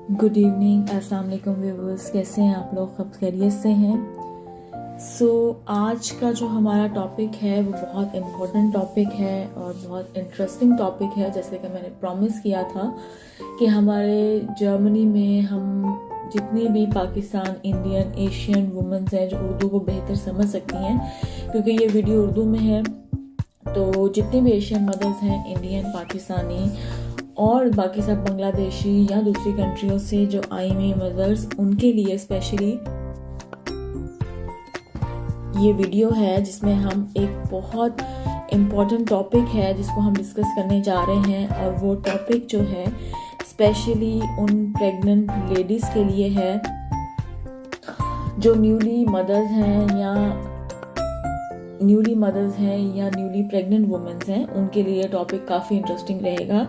Good evening, अस्सलाम वालेकुम viewers. कैसे हैं आप लोग? सब खैरियत से हैं? आज का जो हमारा टॉपिक है वो बहुत इम्पोर्टेंट टॉपिक है और बहुत इंटरेस्टिंग टॉपिक है। जैसे कि मैंने प्रॉमिस किया था कि हमारे जर्मनी में हम जितनी भी पाकिस्तान, इंडियन, एशियन वुमेन्स हैं जो उर्दू को बेहतर समझ सकती हैं, क्योंकि ये वीडियो उर्दू में है, तो जितनी भी एशियन मदर्स हैं, इंडियन, पाकिस्तानी और बाकी सब बांग्लादेशी या दूसरी कंट्रियों से जो आई हुई मदर्स, उनके लिए स्पेशली ये वीडियो है जिसमें हम एक बहुत इम्पॉर्टेंट टॉपिक है जिसको हम डिस्कस करने जा रहे हैं। और वो टॉपिक जो है स्पेशली उन प्रेग्नेंट लेडीज़ के लिए है जो न्यूली मदर्स हैं या न्यूली प्रेग्नेंट वुमेन्स हैं। उनके लिए टॉपिक काफ़ी इंटरेस्टिंग रहेगा,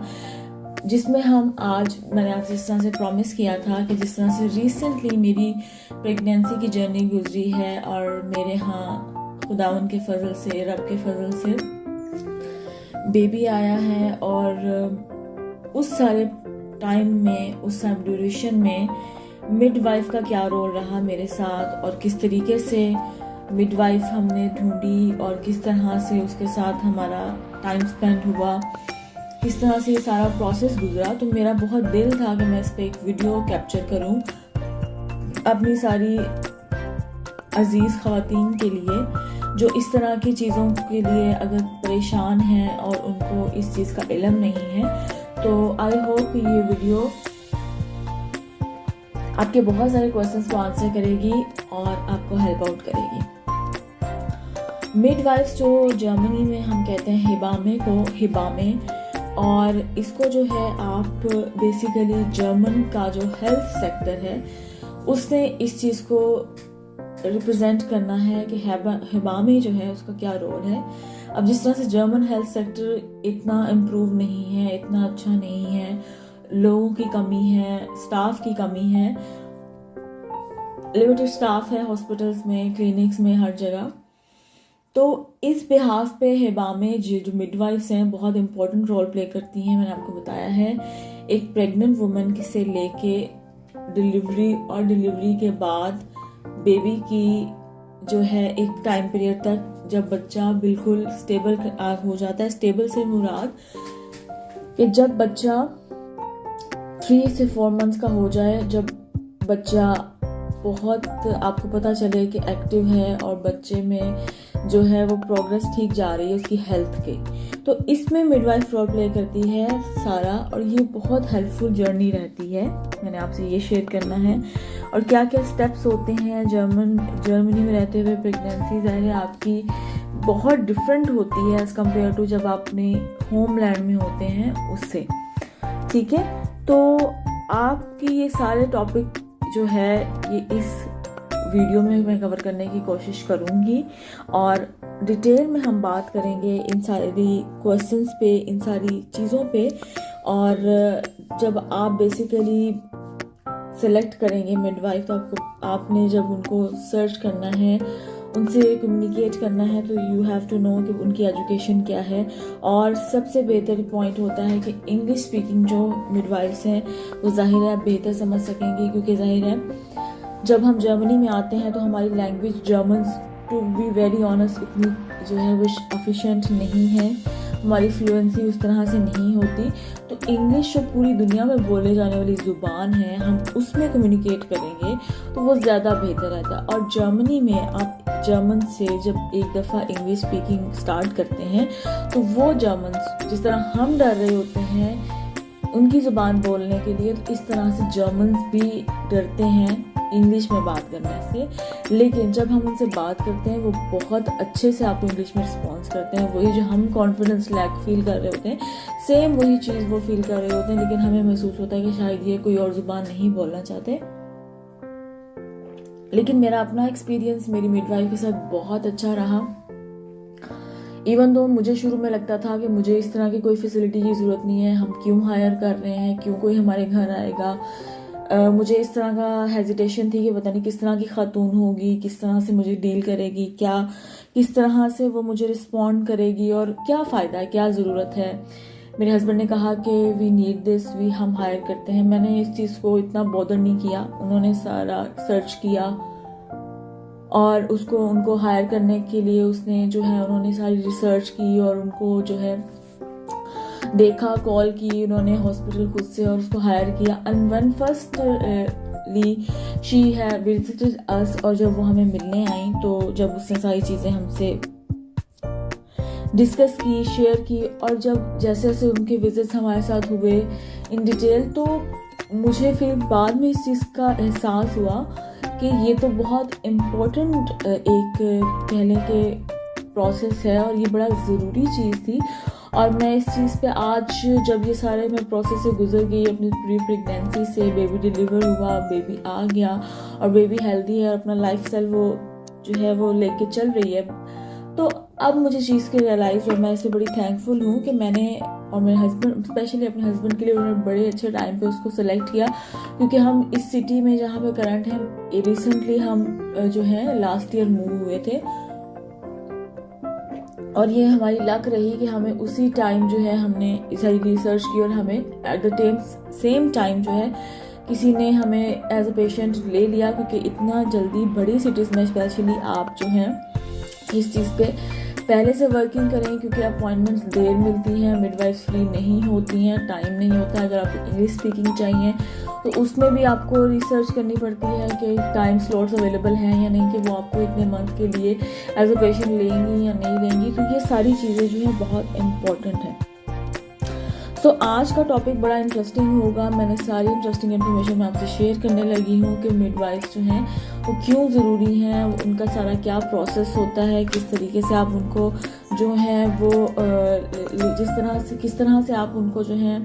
जिसमें हम आज, मैंने आपसे जिस तरह से प्रॉमिस किया था कि जिस तरह से रिसेंटली मेरी प्रेगनेंसी की जर्नी गुजरी है और मेरे यहाँ खुदावन के फजल से, रब के फजल से बेबी आया है, और उस सारे टाइम में, उस सारे ड्यूरेशन में मिडवाइफ का क्या रोल रहा मेरे साथ और किस तरीके से मिडवाइफ हमने ढूंढी और किस तरह से उसके साथ हमारा टाइम स्पेंड हुआ, किस तरह से ये सारा प्रोसेस गुजरा। तो मेरा बहुत दिल था कि मैं इस पर एक वीडियो कैप्चर करूं अपनी सारी अजीज़ ख़वातीन के लिए जो इस तरह की चीज़ों के लिए अगर परेशान हैं और उनको इस चीज़ का इल्म नहीं है। तो आई होप ये वीडियो आपके बहुत सारे क्वेश्चंस को आंसर करेगी और आपको हेल्प आउट करेगी। मिडवाइफ्स जो जर्मनी में हम कहते हैं हिबामे, और इसको जो है आप बेसिकली जर्मन का जो हेल्थ सेक्टर है उसने इस चीज़ को रिप्रेजेंट करना है कि हिबामे जो है उसका क्या रोल है। अब जिस तरह से जर्मन हेल्थ सेक्टर इतना इम्प्रूव नहीं है, इतना अच्छा नहीं है, लोगों की कमी है, स्टाफ की कमी है, लिमिटेड स्टाफ है हॉस्पिटल्स में, क्लिनिक्स में, हर जगह। तो इस बिहाफ पे हिबामे जो मिडवाइफ्स हैं बहुत इंपॉर्टेंट रोल प्ले करती हैं। मैंने आपको बताया है एक प्रेग्नेंट वुमेन से लेके डिलीवरी और डिलीवरी के बाद बेबी की जो है एक टाइम पीरियड तक, जब बच्चा बिल्कुल स्टेबल हो जाता है। स्टेबल से मुराद कि जब बच्चा 3 से 4 मंथ्स का हो जाए, जब बच्चा बहुत आपको पता चले कि एक्टिव है और बच्चे में जो है वो प्रोग्रेस ठीक जा रही है उसकी हेल्थ के, तो इसमें मिडवाइफ रोल प्ले करती है सारा, और ये बहुत हेल्पफुल जर्नी रहती है। मैंने आपसे ये शेयर करना है और क्या क्या स्टेप्स होते हैं जर्मनी में रहते हुए। प्रेगनेंसी ज़ाहिर है आपकी बहुत डिफरेंट होती है एज़ कम्पेयर टू जब आप अपने होमलैंड में होते हैं उससे, ठीक है। तो आपकी ये सारे टॉपिक जो है ये इस वीडियो में मैं कवर करने की कोशिश करूँगी और डिटेल में हम बात करेंगे इन सारी क्वेश्चंस पे, इन सारी चीज़ों पे। और जब आप बेसिकली सेलेक्ट करेंगे मिडवाइफ, तो आपने जब उनको सर्च करना है, उनसे कम्युनिकेट करना है, तो यू हैव टू नो कि उनकी एजुकेशन क्या है। और सबसे बेहतर पॉइंट होता है कि इंग्लिश स्पीकिंग जो मिडवाइफ्स हैं वो ज़ाहिर है आप बेहतर समझ सकेंगी, क्योंकि ज़ाहिर है जब हम जर्मनी में आते हैं तो हमारी language German, to be very honest, इतनी जो है वो एफिशिएंट नहीं है, हमारी फ्लुएंसी उस तरह से नहीं होती। तो इंग्लिश जो पूरी दुनिया में बोले जाने वाली ज़ुबान है, हम उसमें कम्युनिकेट करेंगे तो वो ज़्यादा बेहतर रहता है। और जर्मनी में आप जर्मन से जब एक दफ़ा इंग्लिश स्पीकिंग स्टार्ट करते हैं तो वो जर्मन जिस तरह हम डर रहे होते हैं उनकी ज़ुबान बोलने के लिए, तो इस तरह से जर्मन्स भी डरते हैं इंग्लिश में बात करने से। लेकिन जब हम उनसे बात करते हैं वो बहुत अच्छे से आपको इंग्लिश में रिस्पॉन्स करते हैं। वही जो हम कॉन्फिडेंस लैक फील कर रहे होते हैं, सेम वही चीज़ वो फील कर रहे होते हैं, लेकिन हमें महसूस होता है कि शायद ये कोई और ज़ुबान नहीं बोलना चाहते। लेकिन मेरा अपना एक्सपीरियंस मेरी मिडवाइफ के साथ बहुत अच्छा रहा। इवन दो मुझे शुरू में लगता था कि मुझे इस तरह की कोई फैसिलिटी की ज़रूरत नहीं है, हम क्यों हायर कर रहे हैं, क्यों कोई हमारे घर आएगा। मुझे इस तरह का हेजिटेशन थी कि पता नहीं किस तरह की खातून होगी, किस तरह से मुझे डील करेगी, किस तरह से वो मुझे रिस्पॉन्ड करेगी और क्या फ़ायदा है, क्या ज़रूरत है। मेरे हस्बैंड ने कहा कि वी नीड दिस, हम हायर करते हैं। मैंने इस चीज़ को इतना बॉदर नहीं किया, उन्होंने सारा सर्च किया और उनको हायर करने के लिए उसने जो है उन्होंने सारी रिसर्च की और उनको जो है देखा, कॉल की उन्होंने हॉस्पिटल खुद से और उसको हायर किया। And one firstly she have visited us, और जब वो हमें मिलने आई तो जब उसने सारी चीज़ें हमसे डिस्कस की, शेयर की, और जब जैसे जैसे उनके विजिट्स हमारे साथ हुए इन डिटेल, तो मुझे फिर बाद में इस चीज़ का एहसास हुआ कि ये तो बहुत इम्पोर्टेंट एक कह लें कि प्रोसेस है और ये बड़ा ज़रूरी चीज़ थी। और मैं इस चीज़ पे आज जब ये सारे मैं प्रोसेस से गुजर गई, अपनी प्री प्रेगनेंसी से बेबी डिलीवर हुआ, बेबी आ गया और बेबी हेल्दी है और अपना लाइफस्टाइल वो जो है वो लेके चल रही है, तो अब मुझे चीज़ की रियलाइज़ और मैं इससे बड़ी थैंकफुल हूँ कि मैंने और मेरे हस्बैंड, स्पेशली अपने हस्बैंड के लिए उन्होंने बड़े अच्छे टाइम पे उसको सेलेक्ट किया, क्योंकि हम इस सिटी में जहाँ पे करंट हैं, रिसेंटली हम जो है लास्ट ईयर मूव हुए थे और ये हमारी लक रही कि हमें उसी टाइम जो है हमने सारी रिसर्च की और हमें एट द सेम टाइम जो है किसी ने हमें एज अ पेशेंट ले लिया, क्योंकि इतना जल्दी बड़ी सिटीज़ में स्पेशली आप जो हैं इस चीज़ पे पहले से वर्किंग करें, क्योंकि अपॉइंटमेंट्स देर मिलती हैं, मिडवाइफ्स फ्री नहीं होती हैं, टाइम नहीं होता। अगर आपको इंग्लिश स्पीकिंग चाहिए तो उसमें भी आपको रिसर्च करनी पड़ती है कि टाइम स्लॉट्स अवेलेबल हैं या नहीं, कि वो आपको इतने मंथ के लिए एज अ पेशेंट लेंगी या नहीं लेंगी। तो ये सारी चीज़ें जो हैं बहुत इम्पॉर्टेंट हैं। तो आज का टॉपिक बड़ा इंटरेस्टिंग होगा। मैंने सारी इंटरेस्टिंग इन्फॉर्मेशन मैं आपसे शेयर करने लगी हूँ कि मिडवाइफ्स जो हैं वो क्यों ज़रूरी हैं, उनका सारा क्या प्रोसेस होता है, किस तरीके से आप उनको जो है वो किस तरह से आप उनको जो है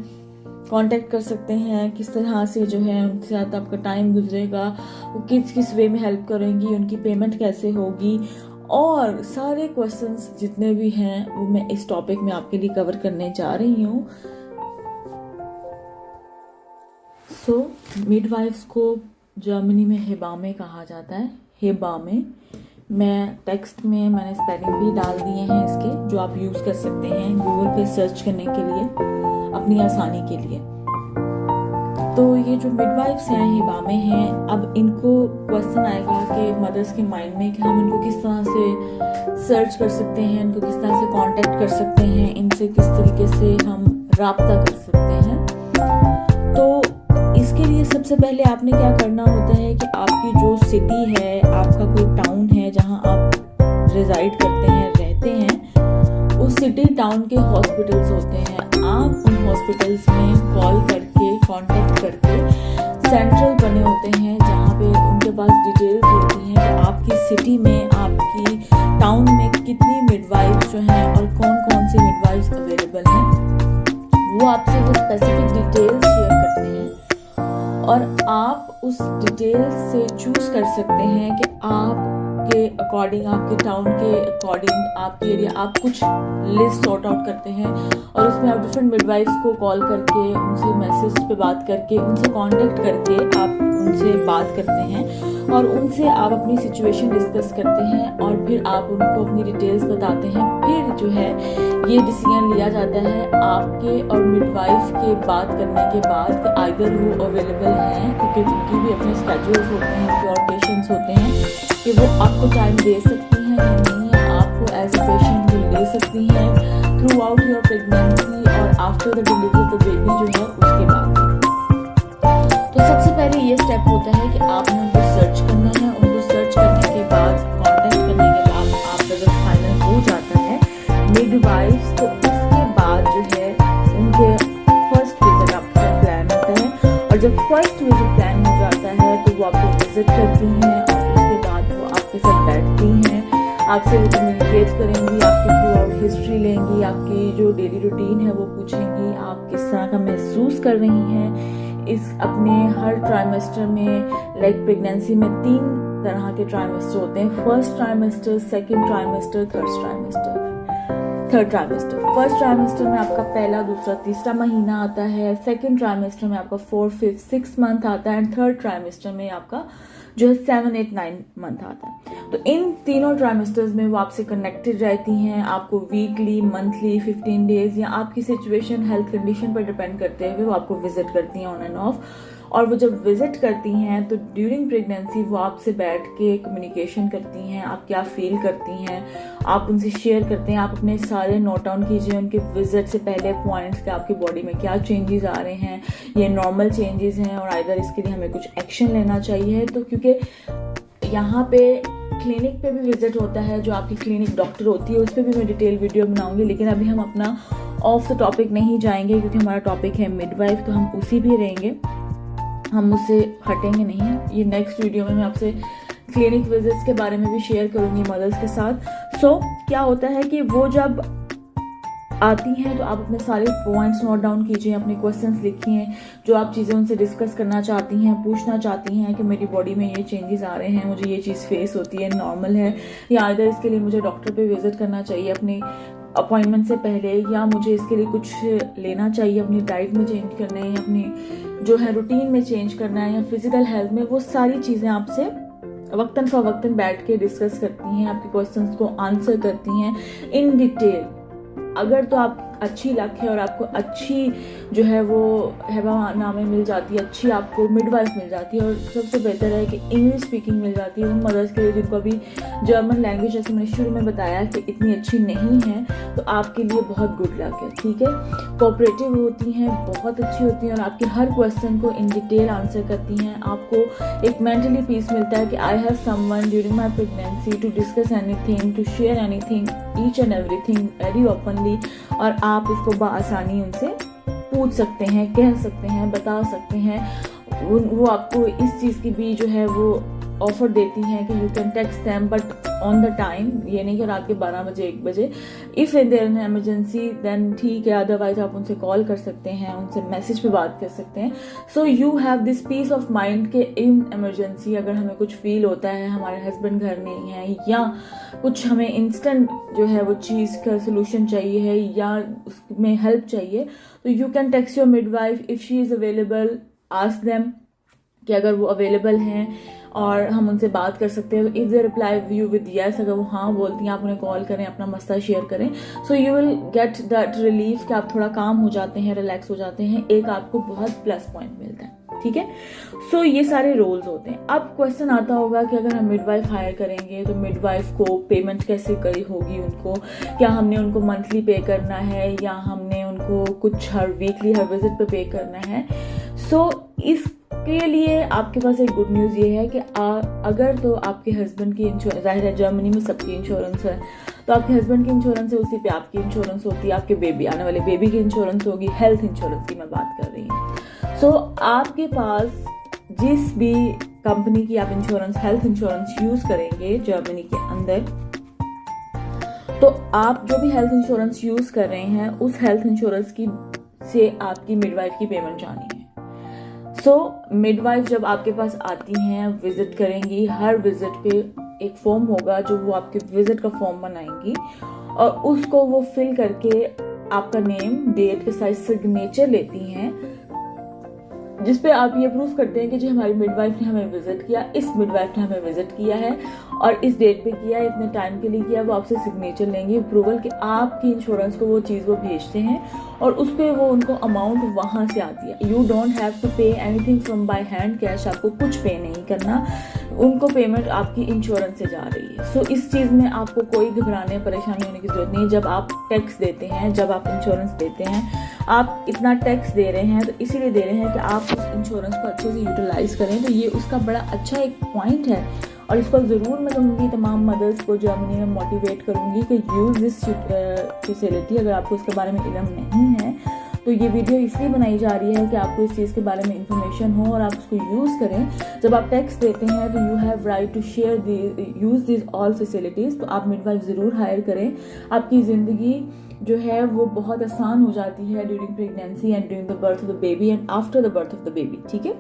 कांटेक्ट कर सकते हैं, किस तरह से जो है उनके साथ आपका टाइम गुजरेगा, वो किस वे में हेल्प करेंगी, उनकी पेमेंट कैसे होगी, और सारे क्वेश्चंस जितने भी हैं वो मैं इस टॉपिक में आपके लिए कवर करने जा रही हूँ। मिडवाइफ्स को जर्मनी में हेबामे कहा जाता है। हेबामे, मैं टेक्स्ट में मैंने स्पेलिंग भी डाल दिए हैं इसके, जो आप यूज़ कर सकते हैं गूगल पे सर्च करने के लिए अपनी आसानी के लिए। तो ये जो मिडवाइफ्स हैं, हेबामे हैं, अब इनको क्वेश्चन आएगा कि मदर्स के माइंड में कि हम इनको किस तरह से सर्च कर सकते हैं, इनको किस तरह से कांटेक्ट कर सकते हैं, इनसे किस तरीके से हम राब्ता कर सकते हैं। तो इसके लिए सबसे पहले आपने क्या करना होता है कि आपकी जो सिटी है, आपका कोई टाउन है जहां आप रिजाइड करते हैं, रहते हैं, उस सिटी टाउन के हॉस्पिटल्स होते हैं। आप उन हॉस्पिटल्स में कॉल करके, कांटेक्ट करके, सेंट्रल बने होते हैं जहां पे उनके पास डिटेल्स होती हैं कि आपकी सिटी में, आपकी टाउन में कितनी मिडवाइफ्स जो हैं और कौन कौन सी मिडवाइफ्स अवेलेबल हैं। वो आपसे वो स्पेसिफिक डिटेल्स शेयर करते हैं और आप उस डिटेल्स से चूज कर सकते हैं कि आपके अकॉर्डिंग, आपके टाउन के अकॉर्डिंग, आपके एरिया, आप कुछ लिस्ट सॉर्ट आउट करते हैं और उसमें आप डिफरेंट मिडवाइफ्स को कॉल करके, उनसे मैसेज पे बात करके, उनसे कांटेक्ट करके आप उनसे बात करते हैं और उनसे आप अपनी सिचुएशन डिस्कस करते हैं और फिर आप उनको अपनी डिटेल्स बताते हैं। फिर जो है ये डिसीजन लिया जाता है आपके और मिडवाइफ के बात करने के बाद कि आइदर वो अवेलेबल हैं, क्योंकि उनकी भी अपने स्केड्यूल्स होते हैं, प्योर पेशेंट्स होते हैं, कि वो आपको टाइम दे सकती हैं या नहीं है, आपको एज ए पेशेंट भी ले सकती हैं थ्रू आउट योर प्रेगनेंसी और after the delivery of the baby जो है उसके बाद। तो सबसे पहले ये स्टेप होता है कि आपने उनको सर्च करना है। उनको सर्च करने के बाद, कांटेक्ट करने के बाद आपका जब फाइनल हो जाता है मिडवाइफ्स, तो इसके बाद जो है उनके फर्स्ट विजिट आपका प्लान होता है और जब फर्स्ट विजिट प्लान हो जाता है तो वो आपको विजिट करती हैं और उसके बाद वो आपके साथ बैठती हैं, आपसे वो कम्युनिकेट करेंगी, आपकी थ्रू आउट हिस्ट्री लेंगी, आपकी जो डेली रूटीन है वो पूछेंगी, आप किस तरह का महसूस कर रही हैं इस अपने हर ट्राइमेस्टर में। लाइक प्रेगनेंसी में 3 तरह के ट्राइमेस्टर होते हैं, first trimester, second trimester, third trimester. First trimester में आपका पहला, दूसरा, तीसरा महीना आता है, सेकेंड ट्राइमेस्टर में आपका 4, 5, 6 मंथ आता है एंड थर्ड ट्राइमेस्टर में आपका जो है 7, 8, 9 मंथ आता है। तो इन तीनों ट्राइमेस्टर्स में वो आपसे कनेक्टेड रहती हैं। आपको वीकली, मंथली, 15 डेज या आपकी सिचुएशन, हेल्थ कंडीशन पर डिपेंड करते हुए वो आपको विजिट करती हैं ऑन एंड ऑफ। और वो जब विजिट करती हैं तो ड्यूरिंग प्रेगनेंसी वो आपसे बैठ के कम्युनिकेशन करती हैं, आप क्या फील करती हैं, आप उनसे शेयर करते हैं। आप अपने सारे नोट डाउन कीजिए उनके विजिट से पहले पॉइंट्स कि आपकी बॉडी में क्या चेंजेस आ रहे हैं, ये नॉर्मल चेंजेस हैं और आइदर इसके लिए हमें कुछ एक्शन लेना चाहिए। तो क्योंकि यहाँ पे क्लिनिक पे भी विजिट होता है, जो आपकी क्लिनिक डॉक्टर होती है उस पर भी मैं डिटेल वीडियो बनाऊंगी, लेकिन अभी हम अपना ऑफ द टॉपिक नहीं जाएंगे क्योंकि हमारा टॉपिक है मिडवाइफ, तो हम उसी भी रहेंगे, हम उससे हटेंगे नहीं। ये नेक्स्ट वीडियो में मैं आपसे क्लिनिक विजिट्स के बारे में भी शेयर करूंगी मदर्स के साथ। सो क्या होता है कि वो जब आती हैं तो आप अपने सारे पॉइंट्स नोट डाउन कीजिए, अपने क्वेश्चंस लिखिए, जो आप चीज़ें उनसे डिस्कस करना चाहती हैं, पूछना चाहती हैं कि मेरी बॉडी में ये चेंजेस आ रहे हैं, मुझे ये चीज़ फेस होती है, नॉर्मल है या आइदर इसके लिए मुझे डॉक्टर पे विजिट करना चाहिए अपनी अपॉइंटमेंट से पहले, या मुझे इसके लिए कुछ लेना चाहिए, अपनी डाइट में चेंज करना है या अपनी जो है रूटीन में चेंज करना है या फिजिकल हेल्थ में। वो सारी चीज़ें आपसे वक्तन फ़वक्तन बैठ के डिस्कस करती हैं, आपके क्वेश्चंस को आंसर करती हैं इन डिटेल। अगर तो आप अच्छी लक है और आपको अच्छी जो है वो नामे मिल जाती है, अच्छी आपको मिडवाइफ मिल जाती है, और सबसे बेहतर है कि इंग्लिश स्पीकिंग मिल जाती है उन मदर्स के लिए जिनको अभी जर्मन लैंग्वेज, जैसे मैंने शुरू में बताया कि इतनी अच्छी नहीं है, तो आपके लिए बहुत गुड लक है। ठीक है, कोऑपरेटिव होती हैं, बहुत अच्छी होती हैं और आपके हर क्वेश्चन को इन डिटेल आंसर करती हैं। आपको एक मेंटली पीस मिलता है कि I have someone during my pregnancy to discuss anything, to share anything, each and everything very openly, और आप उसको बआसानी उनसे पूछ सकते हैं, कह सकते हैं, बता सकते हैं। वो आपको इस चीज़ की भी जो है वो ऑफर देती हैं कि you can text them but on the time, ये नहीं कि रात के 12 बजे 1 बजे। If there an emergency then ठीक है, अदरवाइज आप उनसे कॉल कर सकते हैं, उनसे मैसेज पे बात कर सकते हैं। So you have this peace of mind के इन इमरजेंसी अगर हमें कुछ फील होता है, हमारे हस्बैंड घर नहीं है या कुछ हमें इंस्टेंट जो है वो चीज़ का सोल्यूशन चाहिए है या उसमें हेल्प चाहिए, तो you can text your midwife if she is available, ask them कि अगर वो अवेलेबल हैं और हम उनसे बात कर सकते हैं। If they reply you with yes, अगर वो हाँ बोलती हैं, आप उन्हें कॉल करें, अपना मसला शेयर करें, so you will get that relief कि आप थोड़ा काम हो जाते हैं, रिलैक्स हो जाते हैं, एक आपको बहुत प्लस पॉइंट मिलता है। ठीक है, सो ये सारे रोल्स होते हैं। अब क्वेश्चन आता होगा कि अगर हम मिडवाइफ हायर करेंगे तो मिडवाइफ को पेमेंट कैसे करी होगी उनको, क्या हमने उनको मंथली पे करना है या हमने उनको कुछ हर वीकली हर विजिट पे पे करना है। सो इसके लिए आपके पास एक गुड न्यूज़ ये है कि अगर तो आपके हस्बैंड की इंश्योरेंस, जाहिर है जर्मनी में सबकी इंश्योरेंस है, तो आपके हस्बैंड की इंश्योरेंस है, उसी पे आपकी इंश्योरेंस होती है, आपके बेबी आने वाले बेबी की इंश्योरेंस होगी, हेल्थ इंश्योरेंस की मैं बात कर रही हूँ। सो आपके पास जिस भी कंपनी की आप इंश्योरेंस, हेल्थ इंश्योरेंस यूज़ करेंगे जर्मनी के अंदर, तो आप जो भी हेल्थ इंश्योरेंस यूज़ कर रहे हैं उस हेल्थ इंश्योरेंस की से आपकी मिडवाइफ की पेमेंट जानी है। सो मिडवाइफ जब आपके पास आती हैं, विजिट करेंगी, हर विजिट पे एक फॉर्म होगा जो वो आपके विजिट का फॉर्म बनाएंगी और उसको वो फिल करके आपका नेम, डेट के साथ सिग्नेचर लेती हैं, जिसपे आप ये प्रूफ करते हैं कि जी हमारी मिडवाइफ ने हमें विजिट किया, इस मिडवाइफ ने हमें विजिट किया है और इस डेट पे किया, इतने टाइम के लिए किया। वो आपसे सिग्नेचर लेंगे, अप्रूवल कि आपकी इंश्योरेंस को वो चीज़ वो भेजते हैं और उस पर वो उनको अमाउंट वहाँ से आती है। You don't have to pay anything from by hand cash, आपको कुछ पे नहीं करना, उनको पेमेंट आपकी इंश्योरेंस से जा रही है। सो इस चीज़ में आपको कोई घबराने परेशानी होने की जरूरत नहीं। जब आप टैक्स देते हैं, जब आप इंश्योरेंस देते हैं, आप इतना टैक्स दे रहे हैं तो इसीलिए दे रहे हैं कि आप उस इंश्योरेंस को अच्छे से यूटिलाइज करें। तो ये उसका बड़ा अच्छा एक पॉइंट है और इसको ज़रूर मैं कहूँगी तमाम मदर्स को जर्मनी में मोटिवेट करूँगी कि यूज़ दिस फैसिलिटी। अगर आपको इसके बारे में इल्म नहीं है तो ये वीडियो इसलिए बनाई जा रही है कि आपको इस चीज़ के बारे में इंफॉर्मेशन हो और आप उसको यूज़ करें। जब आप टैक्स देते हैं तो you have right to share use this all facilities. तो आप मिडवाइफ ज़रूर हायर करें, आपकी ज़िंदगी जो है वो बहुत आसान हो जाती है during pregnancy and during the birth of the baby and after the birth of the baby. ठीक है,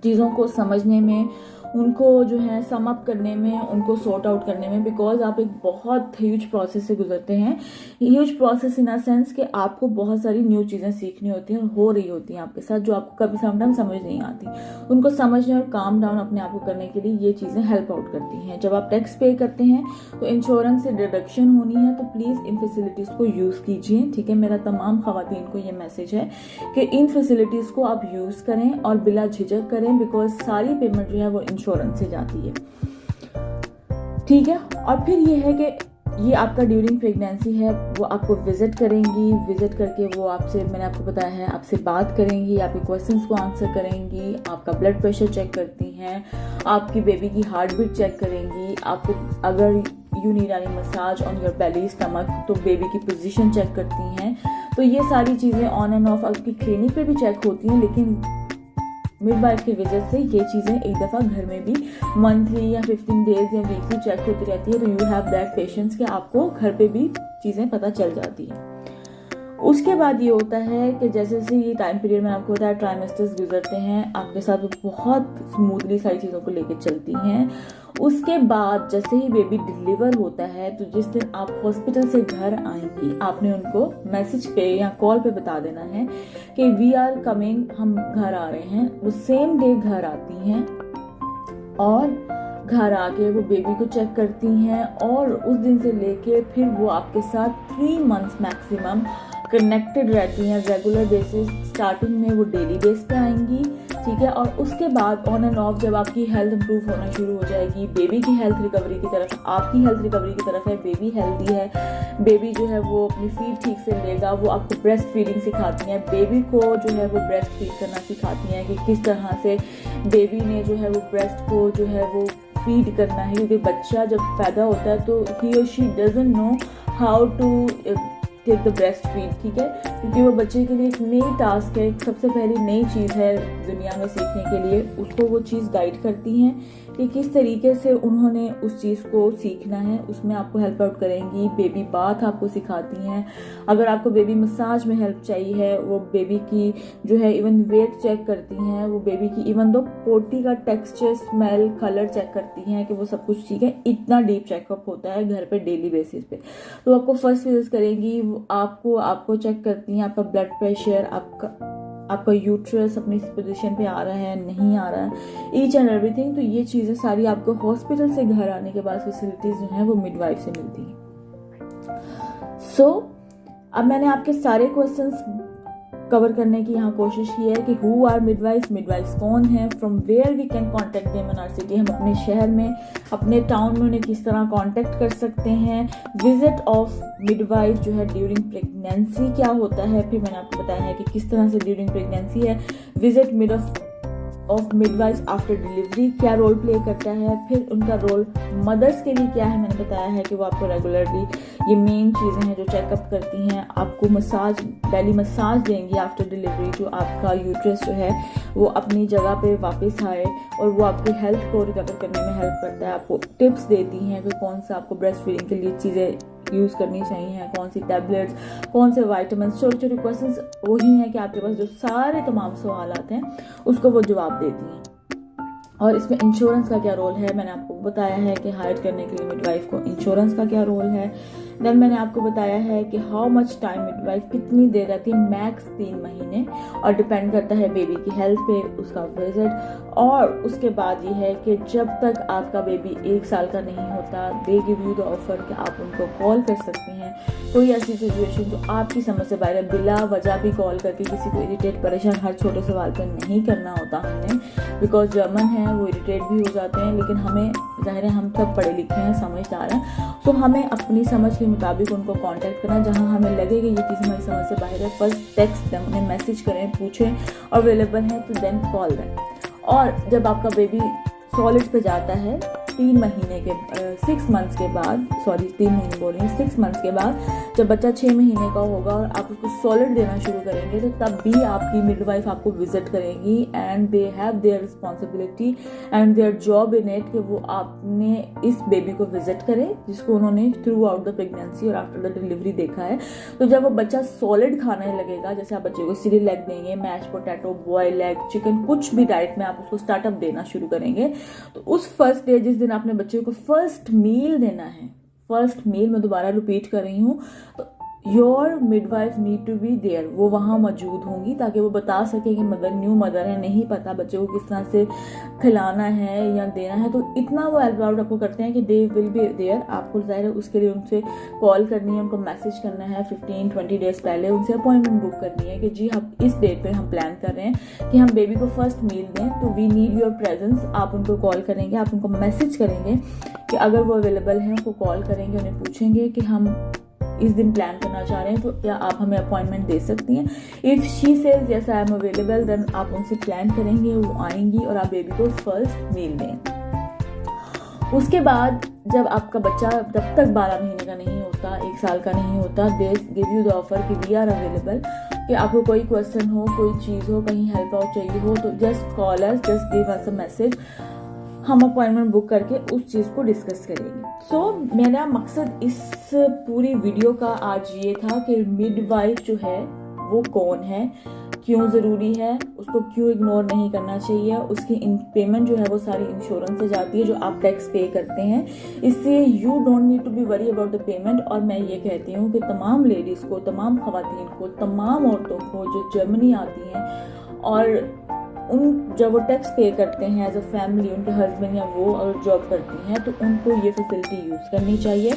चीज़ों को समझने में, उनको जो है सम अप करने में, उनको सॉर्ट आउट करने में, बिकॉज आप एक बहुत ह्यूज प्रोसेस से गुजरते हैं। Huge process in a sense कि आपको बहुत सारी न्यू चीज़ें सीखनी होती हैं और हो रही होती हैं आपके साथ, जो आपको कभी समटाइम समझ नहीं आती। उनको समझने और काम डाउन अपने आप को करने के लिए ये चीज़ें हेल्प आउट करती हैं। जब आप टैक्स पे करते हैं तो इंश्योरेंस से डिडक्शन होनी है, तो प्लीज़ इन फैसिलिटीज़ को यूज़ कीजिए, ठीक है। मेरा तमाम ख़वातीन को ये मैसेज है कि इन फैसिलिटीज़ को आप यूज़ करें और बिला झिझक करें, बिकॉज सारी पेमेंट जो है वो इंश्योरेंस से जाती है, ठीक है। और फिर ये है कि ये आपका ड्यूरिंग प्रेगनेंसी है, वो आपको विजिट करेंगी, विजिट करके वो आपसे, मैंने आपको बताया है, आपसे बात करेंगी, आपके क्वेश्चंस को आंसर करेंगी, आपका ब्लड प्रेशर चेक करती हैं, आपकी बेबी की हार्ट बीट चेक करेंगी, आपको अगर you need any massage on your belly stomach तो बेबी की पोजीशन चेक करती हैं। तो ये सारी चीज़ें ऑन एंड ऑफ आपकी क्लिनिक पे भी चेक होती हैं, लेकिन मिडवाइफ की वजह से ये चीज़ें एक दफ़ा घर में भी मंथली या 15 डेज या वीकली चेक होती रहती है। तो यू हैव दैट पेशेंस कि आपको घर पे भी चीज़ें पता चल जाती हैं। उसके बाद ये होता है कि जैसे जैसे ये टाइम पीरियड में आपको होता है, ट्राइमेस्टर्स गुजरते हैं आपके साथ, बहुत स्मूथली सारी चीज़ों को लेकर चलती हैं। उसके बाद जैसे ही बेबी डिलीवर होता है, तो जिस दिन आप हॉस्पिटल से घर आएंगी, आपने उनको मैसेज पे या कॉल पे बता देना है कि वी आर कमिंग, हम घर आ रहे हैं। वो सेम डे घर आती हैं और घर आके वो बेबी को चेक करती हैं, और उस दिन से लेके फिर वो आपके साथ 3 मंथ्स मैक्सिमम कनेक्टेड रहती हैं रेगुलर बेसिस। स्टार्टिंग में वो डेली बेस पे आएंगी, ठीक है, और उसके बाद ऑन एंड ऑफ जब आपकी हेल्थ इंप्रूव होना शुरू हो जाएगी, बेबी की हेल्थ रिकवरी की तरफ, आपकी हेल्थ रिकवरी की तरफ है, बेबी हेल्दी है, बेबी जो है वो अपनी फीड ठीक से लेगा, वो आपको ब्रेस्ट फीडिंग सिखाती हैं, बेबी को जो है वो ब्रेस्ट फीड करना सिखाती हैं कि किस तरह से बेबी ने जो है वो ब्रेस्ट को जो है वो फीड करना है, क्योंकि बच्चा जब पैदा होता है तो ही और she doesn't know how to take the breast feed, ठीक है, क्योंकि वो बच्चे के लिए एक नई टास्क है, सबसे पहली नई चीज़ है दुनिया में सीखने के लिए। उसको वो चीज़ गाइड करती हैं कि किस तरीके से उन्होंने उस चीज़ को सीखना है, उसमें आपको हेल्प आउट करेंगी। बेबी बाथ आपको सिखाती हैं, अगर आपको बेबी मसाज में हेल्प चाहिए है, वो बेबी की जो है इवन वेट चेक करती हैं, वो बेबी की इवन दो पोटी का टेक्सचर, स्मेल, कलर चेक करती हैं कि वो सब कुछ ठीक है। इतना डीप चेकअप होता है घर पे डेली बेसिस पे। तो आपको फर्स्ट विजिट करेंगी, आपको चेक करती हैं, आपका ब्लड प्रेशर, आपका यूट्रस अपनी पोजीशन पे आ रहा है नहीं आ रहा है, ईच एंड एवरीथिंग। तो ये चीज़ें सारी आपको हॉस्पिटल से घर आने के बाद फैसिलिटीज जो हैं वो मिडवाइफ से मिलती हैं। सो अब मैंने आपके सारे क्वेश्चंस कवर करने की यहाँ कोशिश की है कि हु आर मिडवाइफ्स कौन है, from where we can contact them in our city, हम अपने शहर में, अपने टाउन में उन्हें किस तरह कॉन्टेक्ट कर सकते हैं, विजिट ऑफ मिडवाइफ जो है ड्यूरिंग प्रेगनेंसी क्या होता है, फिर मैंने आपको बताया है कि किस तरह से ड्यूरिंग प्रेगनेंसी है, visit of midwife after delivery क्या रोल प्ले करता है, फिर उनका रोल मदर्स के लिए क्या है, मैंने बताया है कि वो आपको रेगुलरली ये मेन चीज़ें हैं जो चेकअप करती हैं, आपको मसाज, बेली मसाज देंगी आफ्टर डिलीवरी, जो आपका यूट्रस जो है वो अपनी जगह पे वापस आए और वो आपकी हेल्थ को रिकवर करने में हेल्प करता है। आपको टिप्स देती हैं कि कौन सा आपको ब्रेस्ट फीडिंग के लिए चीज़ें यूज़ करनी चाहिए, कौन सी टैबलेट्स, कौन से वाइटामिन, छोटे छोटे क्वेश्चंस वही हैं कि आपके पास जो सारे तमाम सवालात हैं उसको वो जवाब देती हैं। और इसमें इंश्योरेंस का क्या रोल है, मैंने आपको बताया है कि हायर करने के लिए मिडवाइफ को इंश्योरेंस का क्या रोल है। देन मैंने आपको बताया है कि हाउ मच टाइम मिडवाइफ कितनी देर रहती है, मैक्स 3 महीने, और डिपेंड करता है बेबी की हेल्थ पे उसका विजिट। और उसके बाद ये है कि जब तक आपका बेबी 1 साल का नहीं होता, they give you the offer कि आप उनको कॉल कर सकते हैं। कोई ऐसी सिचुएशन जो आपकी समझ से बाहर है, बिला वजह भी कॉल करके किसी को इरिटेट, परेशान हर छोटे सवाल पर नहीं करना होता हमने, बिकॉज जर्मन है वो इरिटेट भी हो जाते हैं, लेकिन हमें ज़ाहिर है हम सब पढ़े लिखे हैं, समझदार हैं, तो हमें अपनी समझ के मुताबिक उनको कांटेक्ट करना। जहां हमें लगे कि ये चीज़ हमारी समझ से बाहर है, फर्स्ट टेक्स्ट दें, उन्हें मैसेज करें, पूछें, और अवेलेबल है तो देन कॉल दें। और जब आपका बेबी सॉलिड पे जाता है, 6 मंथ्स के बाद, 3 महीने बोल रही हूँ, 6 मंथ्स के बाद जब बच्चा 6 महीने का होगा और आप उसको सॉलिड देना शुरू करेंगे तो तब भी आपकी मिडवाइफ आपको विजिट करेंगी and they have their responsibility and their job in it कि वो आपने इस बेबी को विजिट करें जिसको उन्होंने थ्रू आउट द प्रेगनेंसी और आफ्टर द डिलीवरी देखा है। तो जब वो बच्चा सॉलिड खाने लगेगा, जैसे आप बच्चे को सीरियल एग देंगे, mash potato, boil egg, chicken, कुछ भी डाइट में आप उसको स्टार्टअप देना शुरू करेंगे, तो उस फर्स्ट डे जिस दिन आपने बच्चे को फर्स्ट मील देना है, फर्स्ट मील मैं दोबारा रिपीट कर रही हूँ, तो your midwife need to be there, वो वहाँ मौजूद होंगी ताकि वो बता सके कि मदर न्यू मदर है, नहीं पता बच्चे को किस तरह से खिलाना है या देना है, तो इतना वो हेल्प आउट आपको करते हैं कि दे विल बी देयर। आपको जाहिर है उसके लिए उनसे कॉल करनी है, उनको मैसेज करना है 15-20 डेज पहले, उनसे अपॉइंटमेंट बुक करनी है कि जी हम इस डेट पे हम प्लान कर रहे हैं कि हम बेबी को फर्स्ट मील दें, तो वी नीड योर प्रेजेंस। आप उनको कॉल करेंगे, आप उनको मैसेज करेंगे कि अगर वो अवेलेबल हैं, उनको कॉल करेंगे, उन्हें पूछेंगे कि हम इस दिन प्लान करना चाह रहे हैं तो क्या आप हमें अपॉइंटमेंट दे सकती हैं। If she says yes I am available, then आप उनसे प्लान करेंगे, वो आएंगी और आप बेबी को फर्स्ट मील दें। उसके बाद जब आपका बच्चा जब तक 12 महीने का नहीं होता, 1 साल का नहीं होता, they give you the offer कि वी आर अवेलेबल, कि आपको कोई क्वेश्चन हो, कोई चीज़ हो, कहीं हेल्प आउट चाहिए हो तो just call us, just give us a message, हम अपॉइंटमेंट बुक करके उस चीज़ को डिस्कस करेंगे। सो मेरा मकसद इस पूरी वीडियो का आज ये था कि मिडवाइफ जो है वो कौन है, क्यों ज़रूरी है, उसको क्यों इग्नोर नहीं करना चाहिए। उसकी पेमेंट जो है वो सारी इंश्योरेंस से जाती है जो आप टैक्स पे करते हैं, इससे you don't need to be worry about the payment. और मैं ये कहती हूँ कि तमाम लेडीज़ को, तमाम ख़वातीन को, तमाम औरतों को जो जर्मनी आती हैं और उन जब वो टैक्स पे करते हैं एज अ फैमिली, उनके हस्बैंड या वो अगर जॉब करती हैं तो उनको ये फैसिलिटी यूज़ करनी चाहिए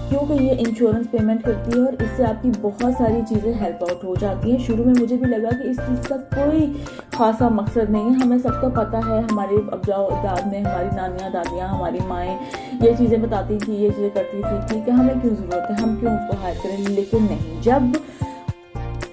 क्योंकि ये इंश्योरेंस पेमेंट करती है और इससे आपकी बहुत सारी चीज़ें हेल्प आउट हो जाती हैं। शुरू में मुझे भी लगा कि इस चीज़ का कोई खासा मकसद नहीं है, हमें सबको पता है, हमारे अबजाद में हमारी नानियाँ, दादियाँ, हमारी माएँ ये चीज़ें बताती थी, ये चीज़ें करती थी, ठीक है हमें क्यों ज़रूरत है, हम क्यों उसको हायर करें। लेकिन नहीं, जब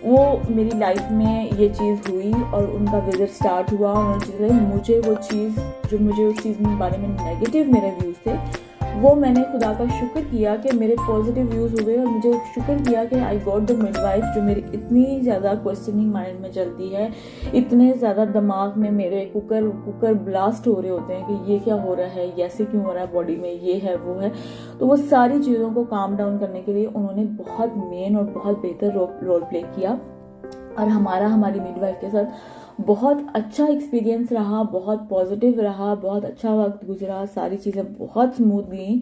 वो मेरी लाइफ में ये चीज़ हुई और उनका विजिट स्टार्ट हुआ और मुझे वो चीज़ जो मुझे उस चीज़ के बारे में नेगेटिव मेरे व्यूज़ थे, वो मैंने खुदा का शुक्र किया कि मेरे पॉजिटिव व्यूज़ हुए और मुझे शुक्र किया कि आई गॉट द मिडवाइफ जो मेरी इतनी ज़्यादा क्वेश्चनिंग माइंड में चलती है, इतने ज़्यादा दिमाग में मेरे कुकर ब्लास्ट हो रहे होते हैं कि ये क्या हो रहा है, ऐसे क्यों हो रहा है बॉडी में, ये है वो है, तो वो सारी चीज़ों को काम डाउन करने के लिए उन्होंने बहुत मेन और बहुत बेहतर रोल प्ले किया। और हमारी मिडवाइफ के साथ बहुत अच्छा एक्सपीरियंस रहा, बहुत पॉजिटिव रहा, बहुत अच्छा वक्त गुजरा, सारी चीज़ें बहुत स्मूथ गई।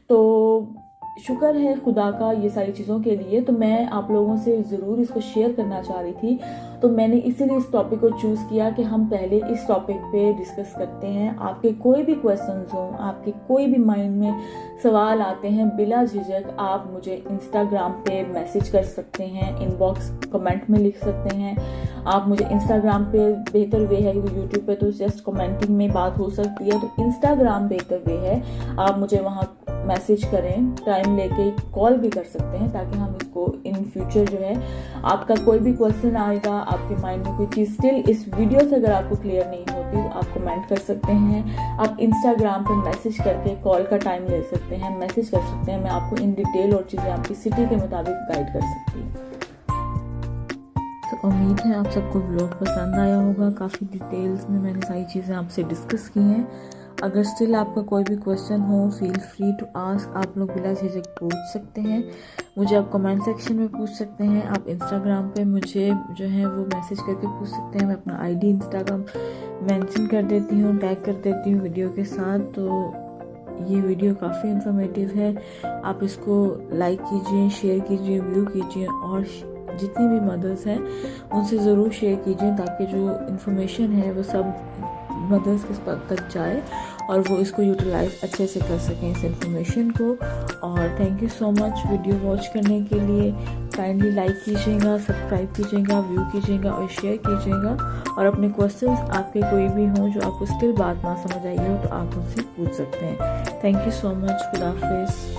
तो शुक्र है खुदा का ये सारी चीज़ों के लिए। तो मैं आप लोगों से ज़रूर इसको शेयर करना चाह रही थी, तो मैंने इसीलिए इस टॉपिक को चूज़ किया कि हम पहले इस टॉपिक पे डिस्कस करते हैं। आपके कोई भी क्वेश्चंस हों, आपके कोई भी माइंड में सवाल आते हैं, बिला झिझक आप मुझे इंस्टाग्राम पे मैसेज कर सकते हैं, इनबॉक्स कमेंट में लिख सकते हैं। आप मुझे इंस्टाग्राम पे बेहतर वे है क्योंकि यूट्यूब पे तो जस्ट कमेंटिंग में बात हो सकती है, तो इंस्टाग्राम बेहतर वे है, आप मुझे वहाँ मैसेज करें, टाइम लेके कॉल भी कर सकते हैं ताकि हम इसको इन फ्यूचर जो है आपका कोई भी क्वेश्चन आएगा, आपके माइंड में कोई चीज़ स्टिल इस वीडियो से अगर आपको क्लियर नहीं होती तो आप कमेंट कर सकते हैं, आप इंस्टाग्राम पर मैसेज करके कॉल का टाइम ले सकते हैं, मैसेज कर सकते हैं, मैं आपको इन डिटेल और चीज़ें आपकी सिटी के मुताबिक गाइड कर सकती हूँ। तो उम्मीद है आप सबको व्लॉग पसंद आया होगा, काफ़ी डिटेल्स में मैंने सारी चीज़ें आपसे डिस्कस की हैं। अगर स्टिल आपका कोई भी क्वेश्चन हो, फील फ्री टू आस्क, आप लोग बिला झिझक पूछ सकते हैं मुझे, आप कमेंट सेक्शन में पूछ सकते हैं, आप इंस्टाग्राम पे मुझे जो है वो मैसेज करके पूछ सकते हैं, मैं अपना आईडी इंस्टाग्राम मेंशन कर देती हूँ, टैग कर देती हूँ वीडियो के साथ। तो ये वीडियो काफ़ी इन्फॉर्मेटिव है, आप इसको लाइक कीजिए, शेयर कीजिए, व्यू कीजिए और जितनी भी मदर्स हैं उनसे ज़रूर शेयर कीजिए ताकि जो इन्फॉर्मेशन है वो सब मदर्स के तक जाए और वो इसको यूटिलाइज अच्छे से कर सकें इस इन्फॉर्मेशन को। और thank you so much video watch करने के लिए। काइंडली लाइक कीजिएगा, सब्सक्राइब कीजिएगा, व्यू कीजिएगा और शेयर कीजिएगा। और अपने क्वेश्चंस आपके कोई भी हों जो आपको स्टिल बात ना समझ आई हो तो आप उनसे पूछ सकते हैं। Thank you so much. खुदा हाफिज़।